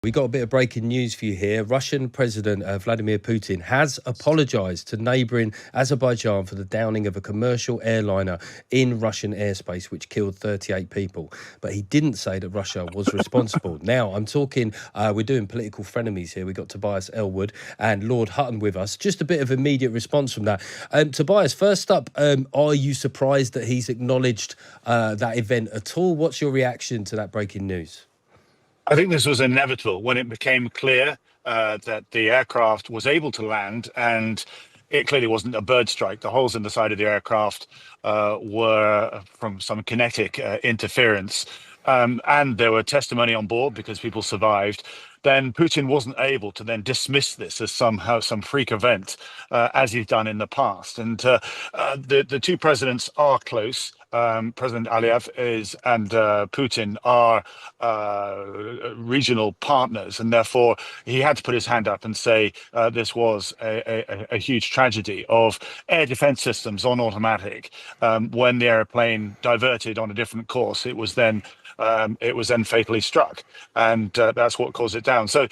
We got a bit of breaking news for you here. Russian President Vladimir Putin has apologised to neighbouring Azerbaijan for the downing of a commercial airliner in Russian airspace, which killed 38 people. But he didn't say that Russia was responsible. Now, I'm talking, we're doing political frenemies here. We've got Tobias Ellwood and Lord Hutton with us. Just a bit of immediate response from that. Tobias, first up, are you surprised that he's acknowledged that event at all? What's your reaction to that breaking news? I think this was inevitable when it became clear that the aircraft was able to land, and it clearly wasn't a bird strike. The holes in the side of the aircraft were from some kinetic interference, and there were testimony on board because people survived. Then Putin wasn't able to then dismiss this as somehow some freak event, as he's done in the past. And the two presidents are close. President Aliyev and Putin are regional partners, and therefore he had to put his hand up and say this was a huge tragedy of air defense systems on automatic. When the airplane diverted on a different course, it was then fatally struck, and that's what caused it down. So,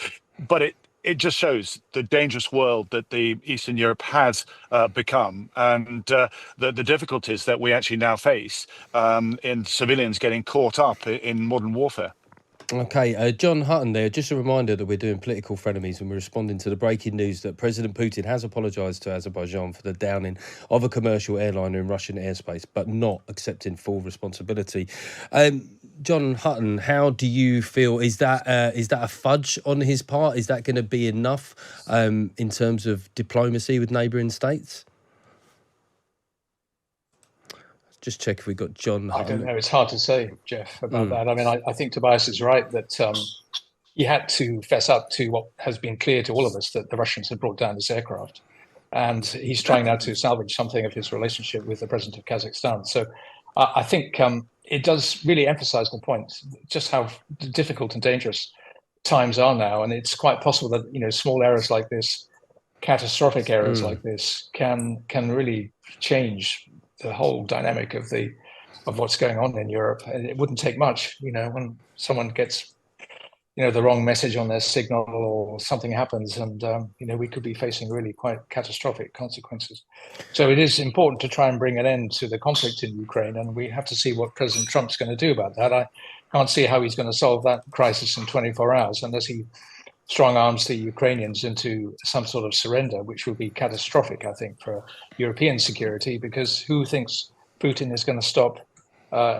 but it just shows the dangerous world that the Eastern Europe has become, and the difficulties that we actually now face in civilians getting caught up in modern warfare. Okay, John Hutton there. Just a reminder that we're doing political frenemies and we're responding to the breaking news that President Putin has apologised to Azerbaijan for the downing of a commercial airliner in Russian airspace, but not accepting full responsibility. John Hutton, how do you feel? Is that a fudge on his part? Is that going to be enough in terms of diplomacy with neighbouring states? Just check if we got John Hutton. I don't know. It's hard to say, Jeff, about that. I mean, I think Tobias is right that he had to fess up to what has been clear to all of us, that the Russians had brought down this aircraft. And he's trying now to salvage something of his relationship with the president of Kazakhstan. So I think it does really emphasize the point, just how difficult and dangerous times are now. And it's quite possible that, you know, small errors like this, catastrophic errors like this can really change the whole dynamic of what's going on in Europe. And it wouldn't take much, you know, when someone gets, you know, the wrong message on their signal or something happens, and you know, we could be facing really quite catastrophic consequences. So it is important to try and bring an end to the conflict in Ukraine, and we have to see what President Trump's going to do about that. I can't see how he's going to solve that crisis in 24 hours unless he strong arms the Ukrainians into some sort of surrender, which would be catastrophic, I think, for European security, because who thinks Putin is going to stop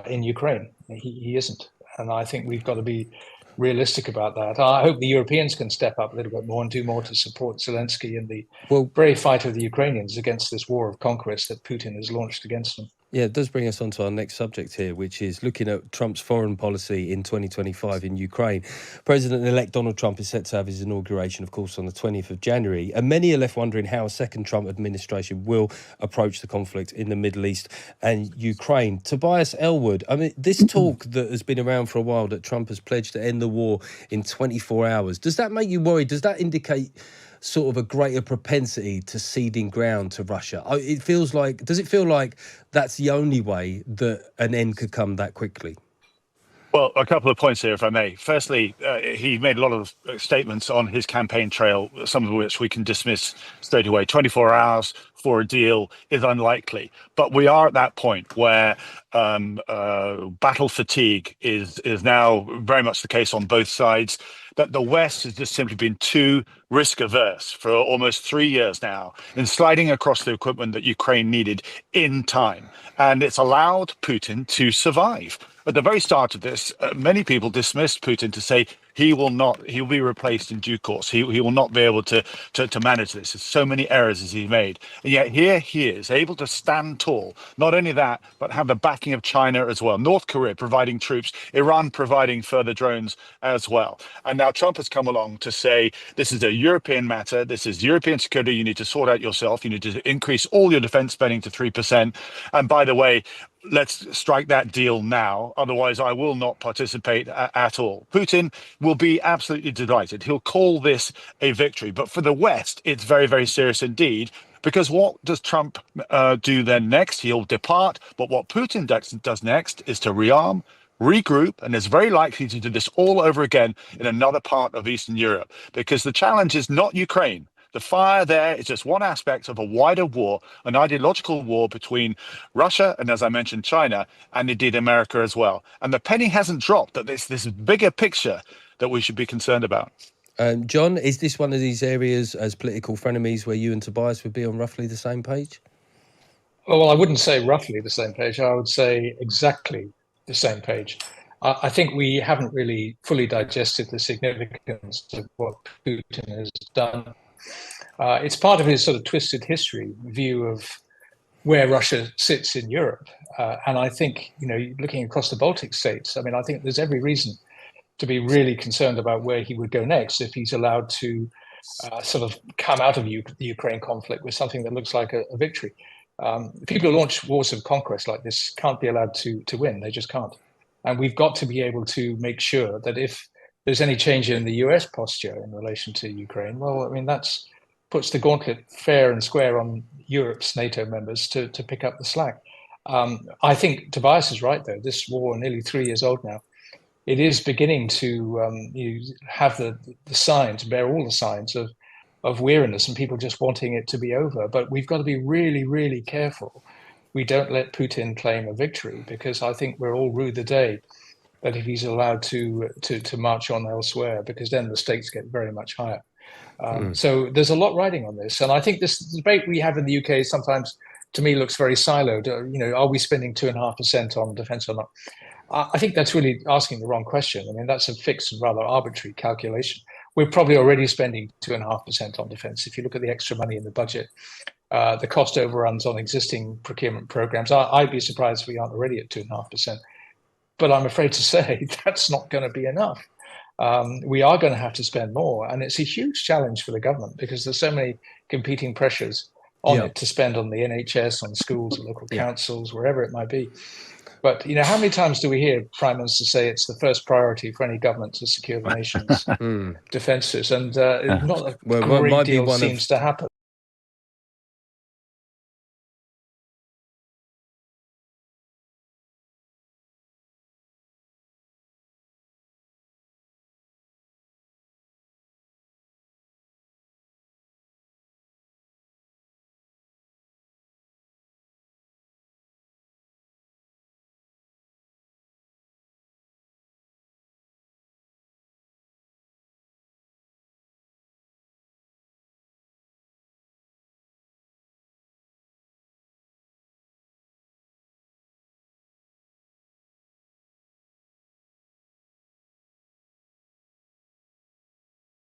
in Ukraine? He isn't. And I think we've got to be realistic about that. I hope the Europeans can step up a little bit more and do more to support Zelensky in the brave fight of the Ukrainians against this war of conquest that Putin has launched against them. Yeah, it does bring us on to our next subject here, which is looking at Trump's foreign policy in 2025 in Ukraine. President-elect Donald Trump is set to have his inauguration, of course, on the 20th of January. And many are left wondering how a second Trump administration will approach the conflict in the Middle East and Ukraine. Tobias Ellwood, I mean, this talk that has been around for a while, that Trump has pledged to end the war in 24 hours, does that make you worried? Does that indicate sort of a greater propensity to ceding ground to Russia? It feels like, does it feel like that's the only way that an end could come that quickly? Well, a couple of points here, if I may. Firstly, he made a lot of statements on his campaign trail, some of which we can dismiss straight away. 24 hours for a deal is unlikely. But we are at that point where battle fatigue is now very much the case on both sides, that the West has just simply been too risk averse for almost 3 years now in sliding across the equipment that Ukraine needed in time. And it's allowed Putin to survive. At the very start of this, many people dismissed Putin to say he'll be replaced in due course. He will not be able to manage this. There's so many errors as he's made. And yet here he is able to stand tall. Not only that, but have the backing of China as well. North Korea providing troops, Iran providing further drones as well. And now Trump has come along to say, this is a European matter. This is European security. You need to sort out yourself. You need to increase all your defense spending to 3%. And by the way, let's strike that deal now. Otherwise, I will not participate at all. Putin will be absolutely delighted. He'll call this a victory. But for the West, it's very, very serious indeed. Because what does Trump do then next? He'll depart. But what Putin does next is to rearm, regroup, and is very likely to do this all over again in another part of Eastern Europe, because the challenge is not Ukraine. The fire there is just one aspect of a wider war, an ideological war between Russia and, as I mentioned, China, and indeed America as well. And the penny hasn't dropped that it's this bigger picture that we should be concerned about. John, is this one of these areas as political frenemies where you and Tobias would be on roughly the same page? Well, I wouldn't say roughly the same page. I would say exactly the same page. I think we haven't really fully digested the significance of what Putin has done. It's part of his sort of twisted history view of where Russia sits in Europe. And I think, looking across the Baltic states, I think there's every reason to be really concerned about where he would go next if he's allowed to sort of come out of the Ukraine conflict with something that looks like a victory. People who launch wars of conquest like this can't be allowed to win. They just can't. And we've got to be able to make sure that if there's any change in the US posture in relation to Ukraine, well, that's puts the gauntlet fair and square on Europe's NATO members to pick up the slack. I think Tobias is right, though. This war, nearly 3 years old now, it is beginning to have the signs, bear all the signs of weariness and people just wanting it to be over. But we've got to be really, really careful we don't let Putin claim a victory, because I think we're all rue the day that if he's allowed to march on elsewhere, because then the stakes get very much higher. So there's a lot riding on this. And I think this debate we have in the UK sometimes, to me, looks very siloed. Are we spending 2.5% on defence or not? I think that's really asking the wrong question. That's a fixed and rather arbitrary calculation. We're probably already spending 2.5% on defence. If you look at the extra money in the budget, the cost overruns on existing procurement programs, I'd be surprised if we aren't already at 2.5%. But I'm afraid to say that's not going to be enough. We are going to have to spend more. And it's a huge challenge for the government because there's so many competing pressures on it to spend on the NHS, on schools, local councils, wherever it might be. But, how many times do we hear Prime Minister say it's the first priority for any government to secure the nation's defences? And not a great deal seems to happen.